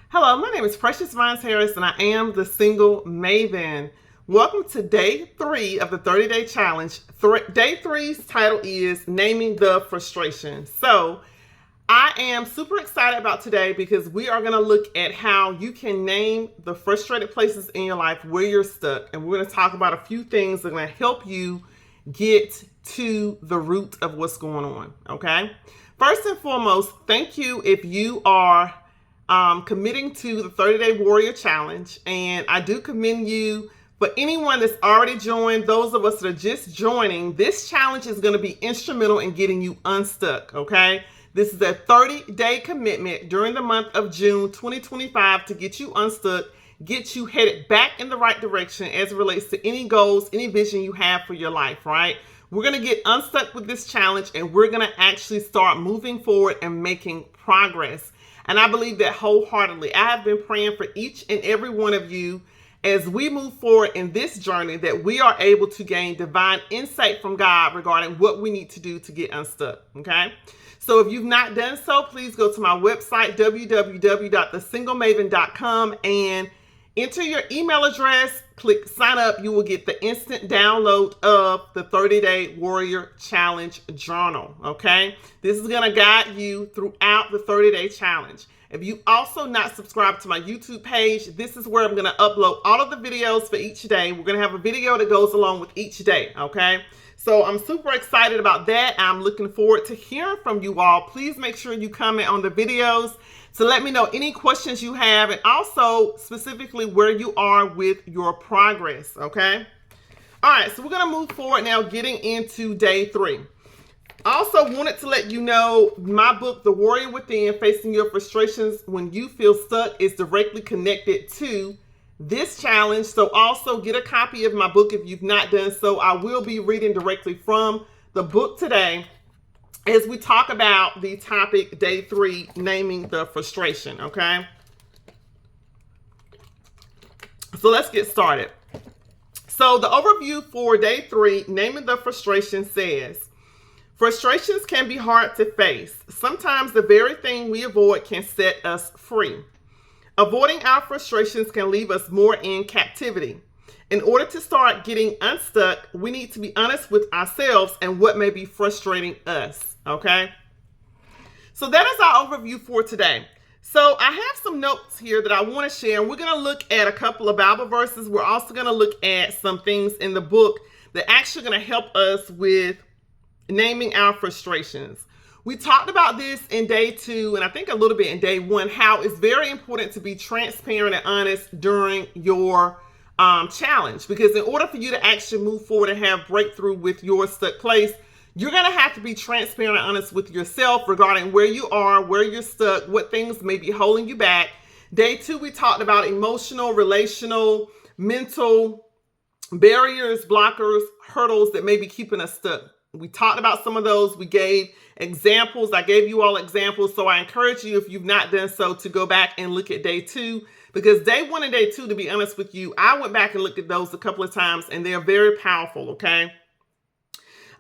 Hello, my name is Precious Vines Harris, and I am the Single Maven. Welcome to day 3 of the 30-day challenge. Day 3's title is Naming the Frustration. So, I am super excited about today because we are going to look at how you can name the frustrated places in your life where you're stuck. And we're going to talk about a few things that are going to help you get to the root of what's going on. Okay. First and foremost, thank you if you are committing to the 30-day warrior challenge. And I do commend you. For anyone that's already joined, those of us that are just joining, this challenge is going to be instrumental in getting you unstuck. Okay. This is a 30-day commitment during the month of June 2025 to get you unstuck, get you headed back in the right direction as it relates to any goals, any vision you have for your life, right? We're going to get unstuck with this challenge, and we're going to actually start moving forward and making progress. And I believe that wholeheartedly. I have been praying for each and every one of you as we move forward in this journey that we are able to gain divine insight from God regarding what we need to do to get unstuck, okay? So if you've not done so, please go to my website, www.thesinglemavin.com, and enter your email address, click sign up. You will get the instant download of the 30-day warrior challenge journal, okay? This is going to guide you throughout the 30-day challenge. If you also not subscribed to my YouTube page, this is where I'm going to upload all of the videos for each day. We're going to have a video that goes along with each day, okay? So I'm super excited about that. I'm looking forward to hearing from you all. Please make sure you comment on the videos to let me know any questions you have, and also specifically where you are with your progress, okay? All right, so we're going to move forward now, getting into day 3. Also wanted to let you know my book, The Warrior Within, Facing Your Frustrations When You Feel Stuck, is directly connected to this challenge. So also get a copy of my book if you've not done so. I will be reading directly from the book today as we talk about the topic, day 3, naming the frustration, okay? So let's get started. So the overview for day 3, naming the frustration, says, frustrations can be hard to face. Sometimes the very thing we avoid can set us free. Avoiding our frustrations can leave us more in captivity. In order to start getting unstuck, we need to be honest with ourselves and what may be frustrating us, okay? So that is our overview for today. So I have some notes here that I want to share. We're going to look at a couple of Bible verses. We're also going to look at some things in the book that actually going to help us with naming our frustrations. We talked about this in day 2, and I think a little bit in day 1, how it's very important to be transparent and honest during your challenge. Because in order for you to actually move forward and have breakthrough with your stuck place, you're going to have to be transparent and honest with yourself regarding where you are, where you're stuck, what things may be holding you back. Day 2, we talked about emotional, relational, mental barriers, blockers, hurdles that may be keeping us stuck. We talked about some of those. We gave examples. I gave you all examples. So I encourage you, if you've not done so, to go back and look at day 2, because day 1 and day 2, to be honest with you, I went back and looked at those a couple of times, and they're very powerful. Okay.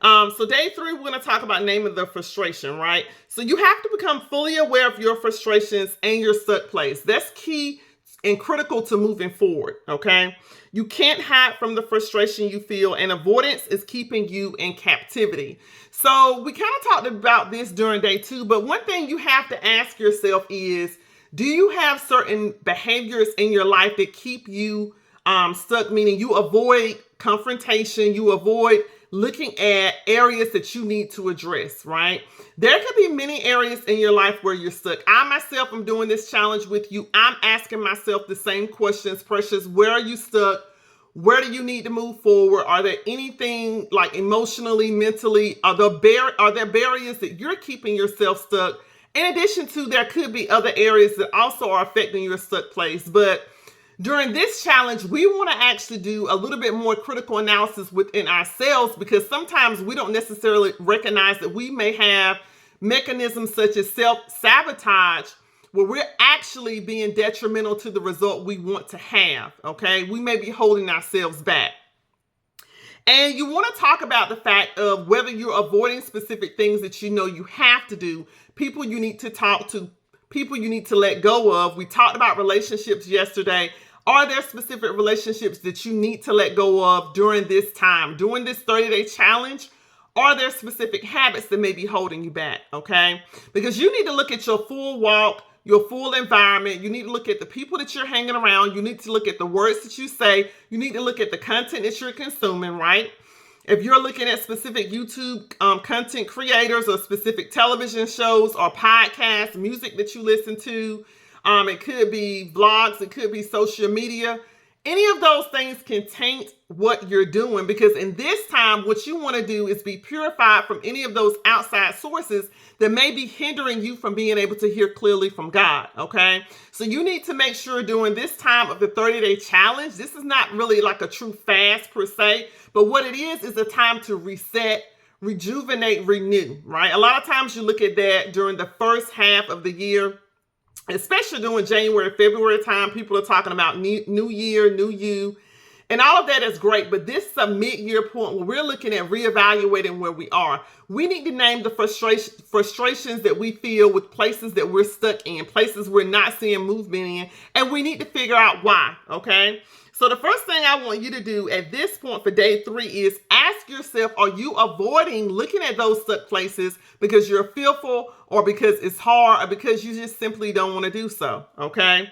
So day 3, we're going to talk about naming the frustration, right? So you have to become fully aware of your frustrations and your stuck place. That's key and critical to moving forward. Okay. You can't hide from the frustration you feel, and avoidance is keeping you in captivity. So we kind of talked about this during day 2, but one thing you have to ask yourself is, do you have certain behaviors in your life that keep you stuck? Meaning you avoid confrontation, you avoid looking at areas that you need to address, right? There could be many areas in your life where you're stuck. I myself am doing this challenge with you. I'm asking myself the same questions. Precious, where are you stuck? Where do you need to move forward? Are there anything like emotionally, mentally, are there barriers that you're keeping yourself stuck? In addition to, there could be other areas that also are affecting your stuck place. But during this challenge, we want to actually do a little bit more critical analysis within ourselves, because sometimes we don't necessarily recognize that we may have mechanisms such as self-sabotage where we're actually being detrimental to the result we want to have, okay? We may be holding ourselves back. And you want to talk about the fact of whether you're avoiding specific things that you know you have to do, people you need to talk to, people you need to let go of. We talked about relationships yesterday. Are there specific relationships that you need to let go of during this time, during this 30-day challenge? Are there specific habits that may be holding you back? Okay, because you need to look at your full walk, your full environment. You need to look at the people that you're hanging around. You need to look at the words that you say. You need to look at the content that you're consuming, right? If you're looking at specific YouTube content creators or specific television shows or podcasts, music that you listen to, it could be vlogs, it could be social media. Any of those things can taint what you're doing, because in this time, what you want to do is be purified from any of those outside sources that may be hindering you from being able to hear clearly from God, okay? So you need to make sure during this time of the 30-day challenge, this is not really like a true fast per se, but what it is a time to reset, rejuvenate, renew, right? A lot of times you look at that during the first half of the year, especially during January, February time. People are talking about new year, new you, and all of that is great. But this is a mid-year point where we're looking at reevaluating where we are. We need to name the frustrations that we feel with places that we're stuck in, places we're not seeing movement in, and we need to figure out why, okay? So the first thing I want you to do at this point for day 3 is ask yourself, are you avoiding looking at those stuck places because you're fearful, or because it's hard, or because you just simply don't want to do so, okay?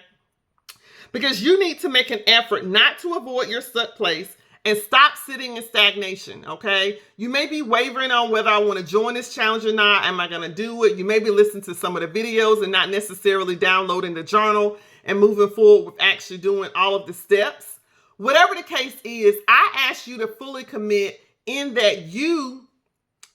Because you need to make an effort not to avoid your stuck place and stop sitting in stagnation, okay? You may be wavering on whether I want to join this challenge or not. Am I going to do it? You may be listening to some of the videos and not necessarily downloading the journal and moving forward with actually doing all of the steps. Whatever the case is, I ask you to fully commit in that you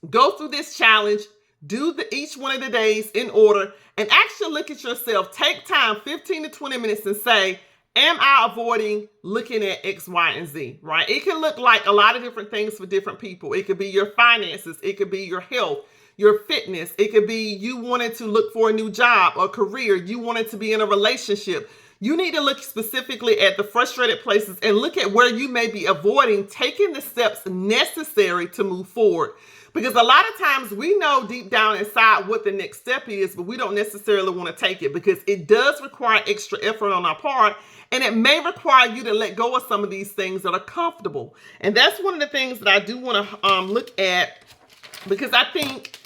go through this challenge, do each one of the days in order, and actually look at yourself. Take time, 15 to 20 minutes, and say, am I avoiding looking at X, Y, and Z, right? It can look like a lot of different things for different people. It could be your finances. It could be your health, your fitness. It could be you wanted to look for a new job or career. You wanted to be in a relationship. You need to look specifically at the frustrated places and look at where you may be avoiding taking the steps necessary to move forward. Because a lot of times we know deep down inside what the next step is, but we don't necessarily want to take it because it does require extra effort on our part. And it may require you to let go of some of these things that are comfortable. And that's one of the things that I do want to look at, because I think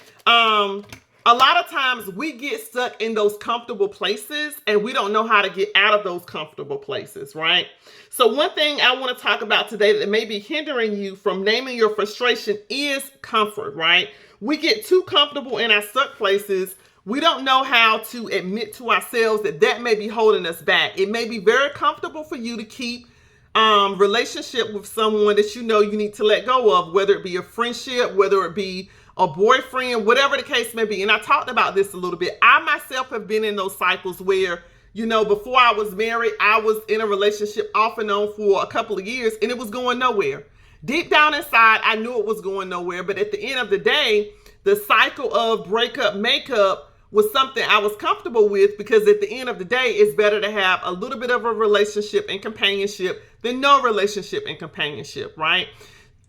a lot of times we get stuck in those comfortable places and we don't know how to get out of those comfortable places, right? So one thing I want to talk about today that may be hindering you from naming your frustration is comfort, right? We get too comfortable in our stuck places. We don't know how to admit to ourselves that that may be holding us back. It may be very comfortable for you to keep relationship with someone that you know you need to let go of, whether it be a friendship, whether it be a boyfriend, whatever the case may be. And I talked about this a little bit. I myself have been in those cycles where, you know, before I was married, I was in a relationship off and on for a couple of years and it was going nowhere. Deep down inside, I knew it was going nowhere. But at the end of the day, the cycle of breakup, makeup was something I was comfortable with, because at the end of the day, it's better to have a little bit of a relationship and companionship than no relationship and companionship, right?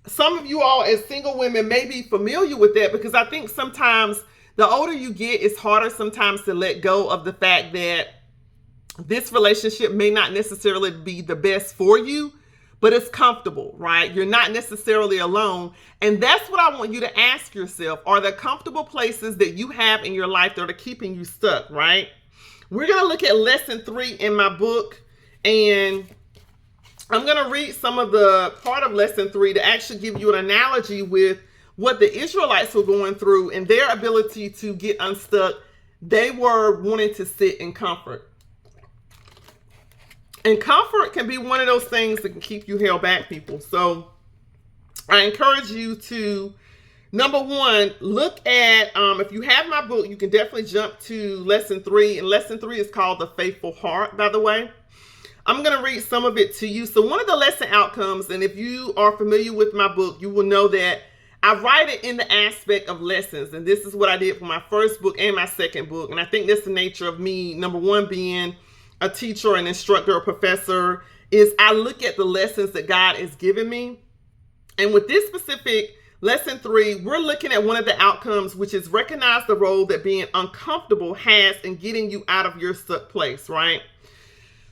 Some of you all as single women may be familiar with that, because I think sometimes the older you get, it's harder sometimes to let go of the fact that this relationship may not necessarily be the best for you, but it's comfortable, right? You're not necessarily alone. And that's what I want you to ask yourself. Are there comfortable places that you have in your life that are keeping you stuck, right? We're going to look at lesson 3 in my book, and I'm going to read some of the part of lesson 3 to actually give you an analogy with what the Israelites were going through and their ability to get unstuck. They were wanting to sit in comfort. And comfort can be one of those things that can keep you held back, people. So I encourage you to, number one, look at, if you have my book, you can definitely jump to lesson 3. And lesson 3 is called The Faithful Heart, by the way. I'm going to read some of it to you. So one of the lesson outcomes, and if you are familiar with my book, you will know that I write it in the aspect of lessons. And this is what I did for my first book and my second book. And I think that's the nature of me, number one, being a teacher, an instructor, a professor, is I look at the lessons that God has given me. And with this specific Lesson 3, we're looking at one of the outcomes, which is recognize the role that being uncomfortable has in getting you out of your stuck place, right?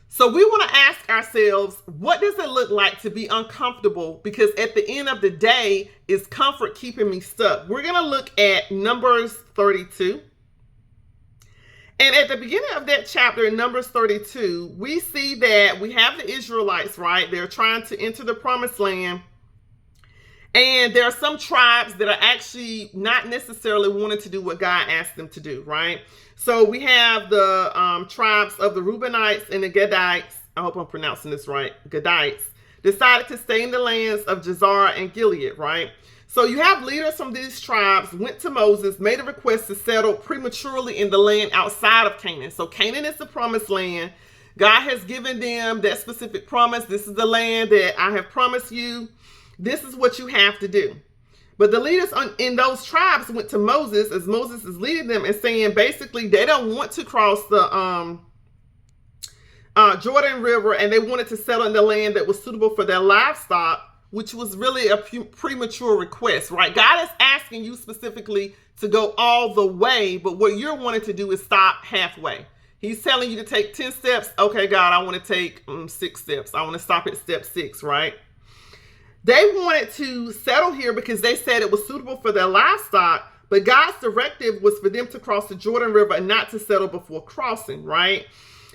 So we want to ask ourselves, what does it look like to be uncomfortable? Because at the end of the day, is comfort keeping me stuck? We're going to look at Numbers 32. And at the beginning of that chapter in Numbers 32, we see that we have the Israelites, right? They're trying to enter the promised land. And there are some tribes that are actually not necessarily wanting to do what God asked them to do, right? So we have the tribes of the Reubenites and the Gadites. I hope I'm pronouncing this right. Gadites decided to stay in the lands of Jazer and Gilead, right? So you have leaders from these tribes went to Moses, made a request to settle prematurely in the land outside of Canaan. So Canaan is the promised land. God has given them that specific promise. This is the land that I have promised you. This is what you have to do. But the leaders in those tribes went to Moses as Moses is leading them and saying basically they don't want to cross the Jordan River, and they wanted to settle in the land that was suitable for their livestock, which was really a premature request, right? God is asking you specifically to go all the way, but what you're wanting to do is stop halfway. He's telling you to take 10 steps. Okay, God, I want to take 6 steps. I want to stop at step 6, right? They wanted to settle here because they said it was suitable for their livestock, but God's directive was for them to cross the Jordan River and not to settle before crossing, right?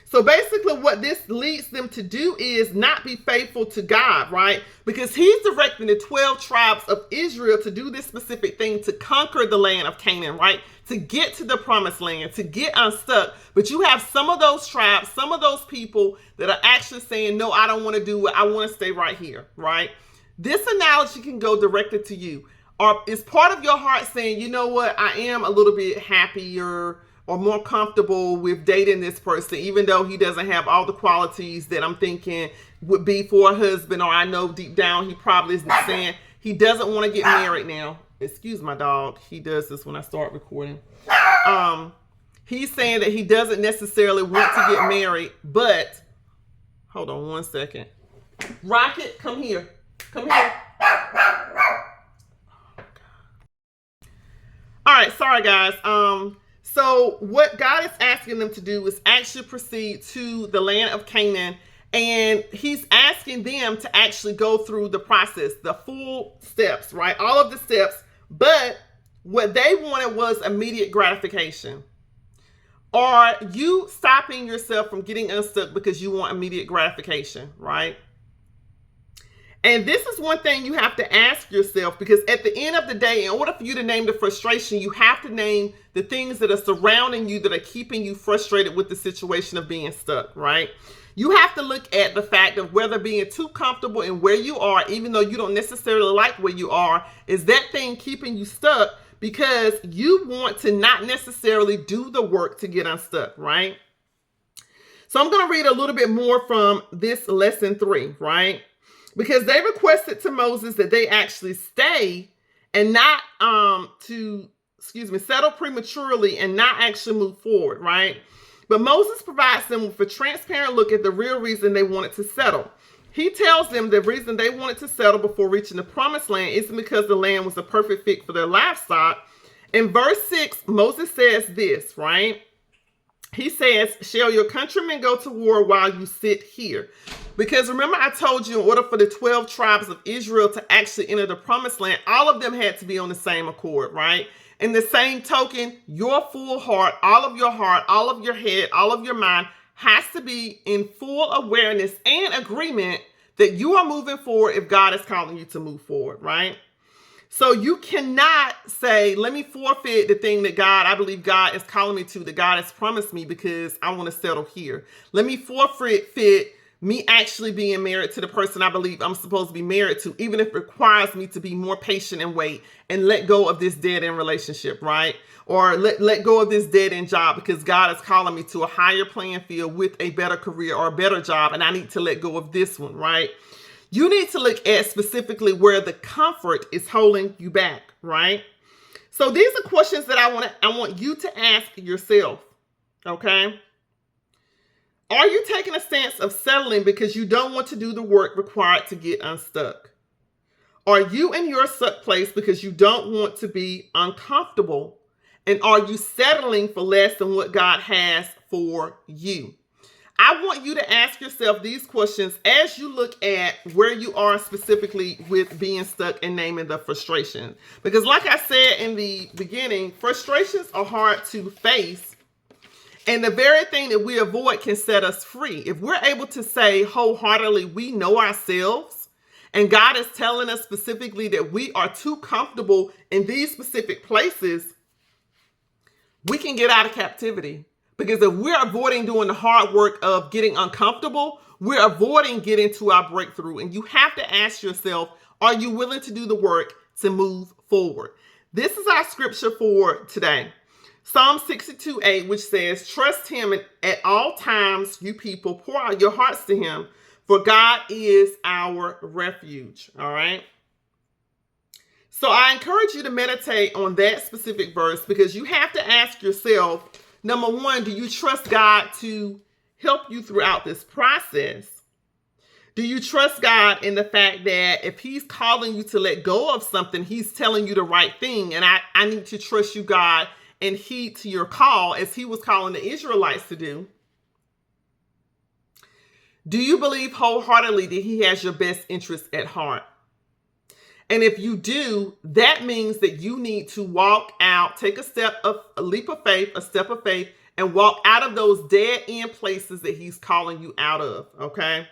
So basically what this leads them to do is not be faithful to God, right? Because he's directing the 12 tribes of Israel to do this specific thing, to conquer the land of Canaan, right? To get to the promised land, to get unstuck. But you have some of those tribes, some of those people that are actually saying, no, I don't want to do it. I want to stay right here, right? This analogy can go directly to you. Or is part of your heart saying, you know what, I am a little bit happier or more comfortable with dating this person, even though he doesn't have all the qualities that I'm thinking would be for a husband, or I know deep down he probably isn't saying he doesn't want to get married now. Excuse my dog. He does this when I start recording. He's saying that he doesn't necessarily want to get married, but hold on one second. Rocket, come here. Come here. All right, sorry guys. So what God is asking them to do is actually proceed to the land of Canaan, and he's asking them to actually go through the process, the full steps, right? All of the steps, but what they wanted was immediate gratification. Are you stopping yourself from getting unstuck because you want immediate gratification, right? And this is one thing you have to ask yourself, because at the end of the day, in order for you to name the frustration, you have to name the things that are surrounding you that are keeping you frustrated with the situation of being stuck, right? You have to look at the fact of whether being too comfortable in where you are, even though you don't necessarily like where you are, is that thing keeping you stuck because you want to not necessarily do the work to get unstuck, right? So I'm going to read a little bit more from this lesson 3, right? Because they requested to Moses that they actually stay and not settle prematurely and not actually move forward, right? But Moses provides them with a transparent look at the real reason they wanted to settle. He tells them the reason they wanted to settle before reaching the promised land isn't because the land was a perfect fit for their livestock. In verse 6, Moses says this, right? He says, shall your countrymen go to war while you sit here? Because remember I told you in order for the 12 tribes of Israel to actually enter the promised land, all of them had to be on the same accord, right? In the same token, your full heart, all of your head, all of your mind has to be in full awareness and agreement that you are moving forward if God is calling you to move forward, right? So you cannot say, let me forfeit the thing that I believe God is calling me to, that God has promised me because I want to settle here. Let me forfeit me actually being married to the person I believe I'm supposed to be married to, even if it requires me to be more patient and wait and let go of this dead-end relationship, right? Or let go of this dead-end job because God is calling me to a higher playing field with a better career or a better job, and I need to let go of this one, right? You need to look at specifically where the comfort is holding you back, right? So these are questions that I want you to ask yourself, okay? Are you taking a stance of settling because you don't want to do the work required to get unstuck? Are you in your stuck place because you don't want to be uncomfortable? And are you settling for less than what God has for you? I want you to ask yourself these questions as you look at where you are specifically with being stuck and naming the frustration. Because like I said in the beginning, frustrations are hard to face. And the very thing that we avoid can set us free. If we're able to say wholeheartedly, we know ourselves, and God is telling us specifically that we are too comfortable in these specific places, we can get out of captivity. Because if we're avoiding doing the hard work of getting uncomfortable, we're avoiding getting to our breakthrough. And you have to ask yourself, are you willing to do the work to move forward? This is our scripture for today. Psalm 62:8, which says, trust him at all times, you people, pour out your hearts to him, for God is our refuge. All right. So I encourage you to meditate on that specific verse, because you have to ask yourself, number one, do you trust God to help you throughout this process? Do you trust God in the fact that if he's calling you to let go of something, he's telling you the right thing? And I need to trust you, God, and heed to your call as he was calling the Israelites to do. Do you believe wholeheartedly that he has your best interest at heart? And if you do, that means that you need to walk out, take a leap of faith, a step of faith, and walk out of those dead end places that he's calling you out of, okay?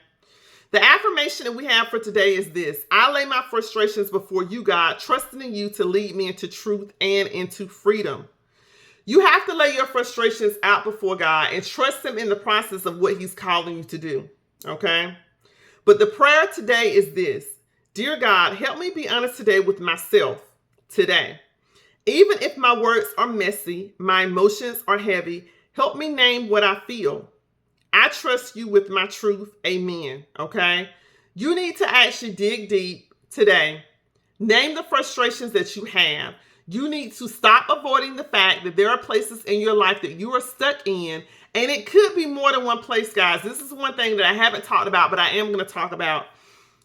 The affirmation that we have for today is this: I lay my frustrations before you, God, trusting in you to lead me into truth and into freedom. You have to lay your frustrations out before God and trust him in the process of what he's calling you to do, okay? But the prayer today is this: dear God, help me be honest today with myself today. Even if my words are messy, my emotions are heavy, help me name what I feel. I trust you with my truth. Amen. Okay. You need to actually dig deep today. Name the frustrations that you have. You need to stop avoiding the fact that there are places in your life that you are stuck in. And it could be more than one place, guys. This is one thing that I haven't talked about, but I am going to talk about.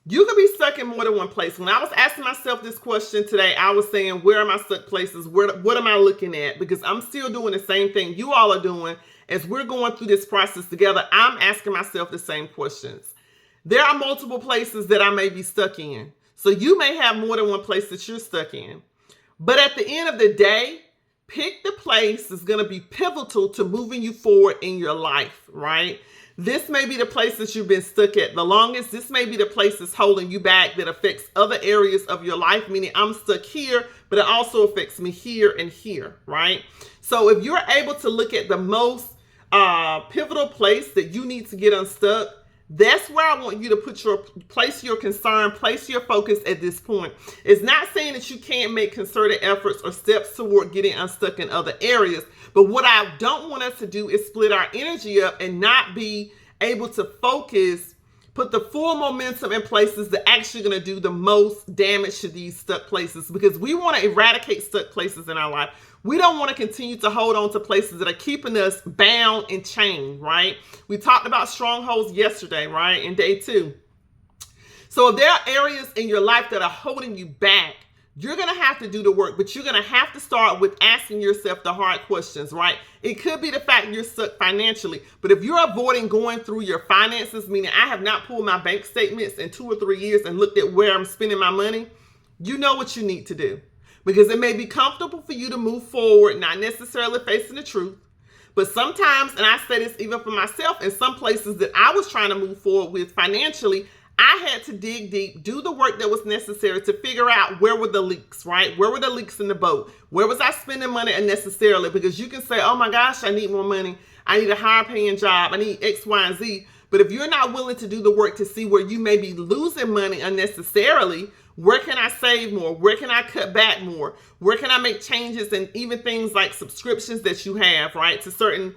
You could be stuck in more than one place. When I was asking myself this question today, I was saying, where are my stuck places? What am I looking at? Because I'm still doing the same thing you all are doing. As we're going through this process together, I'm asking myself the same questions. There are multiple places that I may be stuck in. So you may have more than one place that you're stuck in. But at the end of the day, pick the place that's going to be pivotal to moving you forward in your life, right? This may be the place that you've been stuck at the longest. This may be the place that's holding you back that affects other areas of your life, meaning I'm stuck here, but it also affects me here and here, right? So if you're able to look at the most pivotal place that you need to get unstuck, that's where I want you to place your concern, place your focus at this point. It's not saying that you can't make concerted efforts or steps toward getting unstuck in other areas, but what I don't want us to do is split our energy up and not be able to focus, put the full momentum in places that are actually going to do the most damage to these stuck places, because we want to eradicate stuck places in our life. We don't want to continue to hold on to places that are keeping us bound and chained, right? We talked about strongholds yesterday, right? In day 2. So if there are areas in your life that are holding you back, you're going to have to do the work, but you're going to have to start with asking yourself the hard questions, right? It could be the fact you're stuck financially, but if you're avoiding going through your finances, meaning I have not pulled my bank statements in 2 or 3 years and looked at where I'm spending my money, you know what you need to do. Because it may be comfortable for you to move forward, not necessarily facing the truth. But sometimes, and I say this even for myself, in some places that I was trying to move forward with financially, I had to dig deep, do the work that was necessary to figure out where were the leaks, right? Where were the leaks in the boat? Where was I spending money unnecessarily? Because you can say, oh my gosh, I need more money. I need a higher paying job. I need X, Y, and Z. But if you're not willing to do the work to see where you may be losing money unnecessarily, where can I save more? Where can I cut back more? Where can I make changes? And even things like subscriptions that you have, right, to certain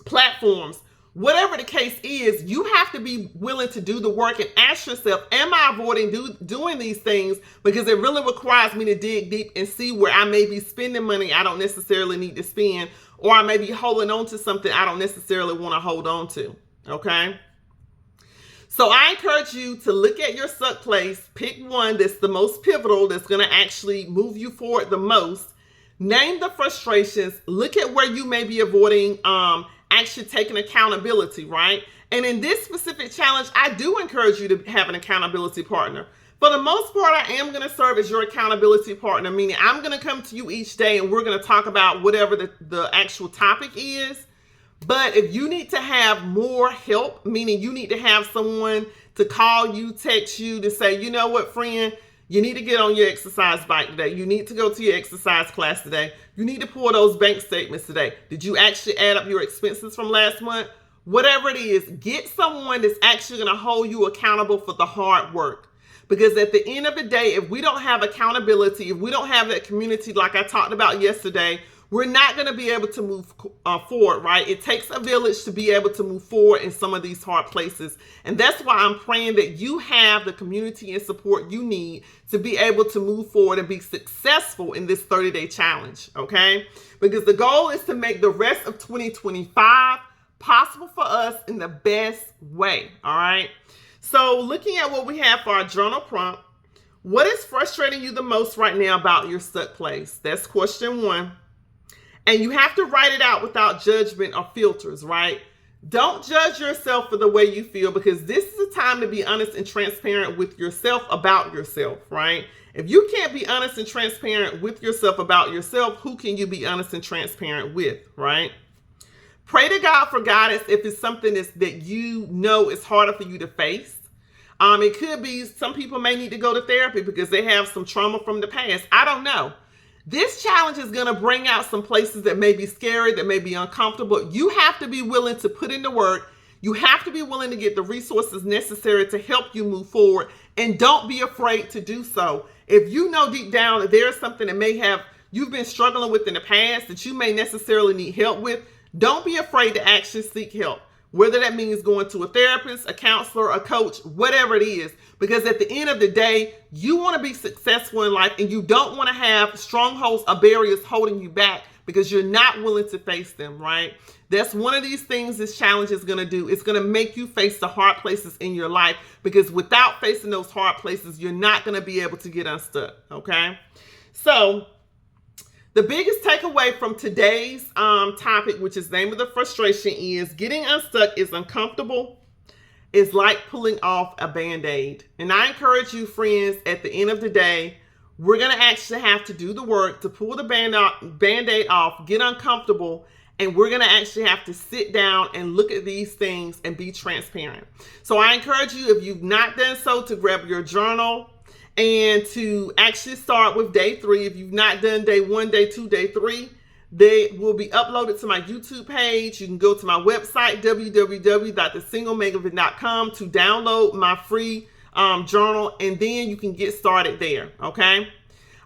platforms. Whatever the case is, you have to be willing to do the work and ask yourself, am I avoiding doing these things because it really requires me to dig deep and see where I may be spending money I don't necessarily need to spend, or I may be holding on to something I don't necessarily want to hold on to, okay? So I encourage you to look at your stuck place, pick one that's the most pivotal, that's going to actually move you forward the most. Name the frustrations. Look at where you may be avoiding actually taking accountability, right? And in this specific challenge, I do encourage you to have an accountability partner. For the most part, I am going to serve as your accountability partner, meaning I'm going to come to you each day and we're going to talk about whatever the actual topic is. But if you need to have more help, meaning you need to have someone to call you, text you to say, you know what, friend, you need to get on your exercise bike today. You need to go to your exercise class today. You need to pull those bank statements today. Did you actually add up your expenses from last month? Whatever it is, get someone that's actually going to hold you accountable for the hard work. Because at the end of the day, if we don't have accountability, if we don't have that community like I talked about yesterday, we're not going to be able to move forward, right? It takes a village to be able to move forward in some of these hard places. And that's why I'm praying that you have the community and support you need to be able to move forward and be successful in this 30-day challenge, okay? Because the goal is to make the rest of 2025 possible for us in the best way, all right? So looking at what we have for our journal prompt, what is frustrating you the most right now about your stuck place? That's question one. And you have to write it out without judgment or filters, right? Don't judge yourself for the way you feel, because this is a time to be honest and transparent with yourself about yourself, right? If you can't be honest and transparent with yourself about yourself, who can you be honest and transparent with, right? Pray to God for guidance if it's something that you know is harder for you to face. It could be some people may need to go to therapy because they have some trauma from the past. I don't know. This challenge is going to bring out some places that may be scary, that may be uncomfortable. You have to be willing to put in the work. You have to be willing to get the resources necessary to help you move forward. And don't be afraid to do so. If you know deep down that there is something that you've been struggling with in the past that you may necessarily need help with, don't be afraid to actually seek help. Whether that means going to a therapist, a counselor, a coach, whatever it is. Because at the end of the day, you want to be successful in life and you don't want to have strongholds or barriers holding you back because you're not willing to face them, right? That's one of these things this challenge is going to do. It's going to make you face the hard places in your life, because without facing those hard places, you're not going to be able to get unstuck, okay? So the biggest takeaway from today's topic, which is the name of the frustration, is getting unstuck is uncomfortable. It's like pulling off a Band-Aid. And I encourage you, friends, at the end of the day, we're going to actually have to do the work to pull the Band-Aid off, get uncomfortable, and we're going to actually have to sit down and look at these things and be transparent. So I encourage you, if you've not done so, to grab your journal and to actually start with day 3. If you've not done day 1, day 2, day 3, they will be uploaded to my YouTube page. You can go to my website, www.thesinglemegavin.com, to download my free journal, and then you can get started there, okay?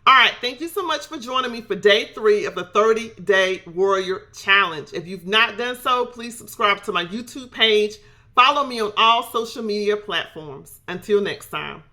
All right, thank you so much for joining me for day 3 of the 30-Day Warrior Challenge. If you've not done so, please subscribe to my YouTube page. Follow me on all social media platforms. Until next time.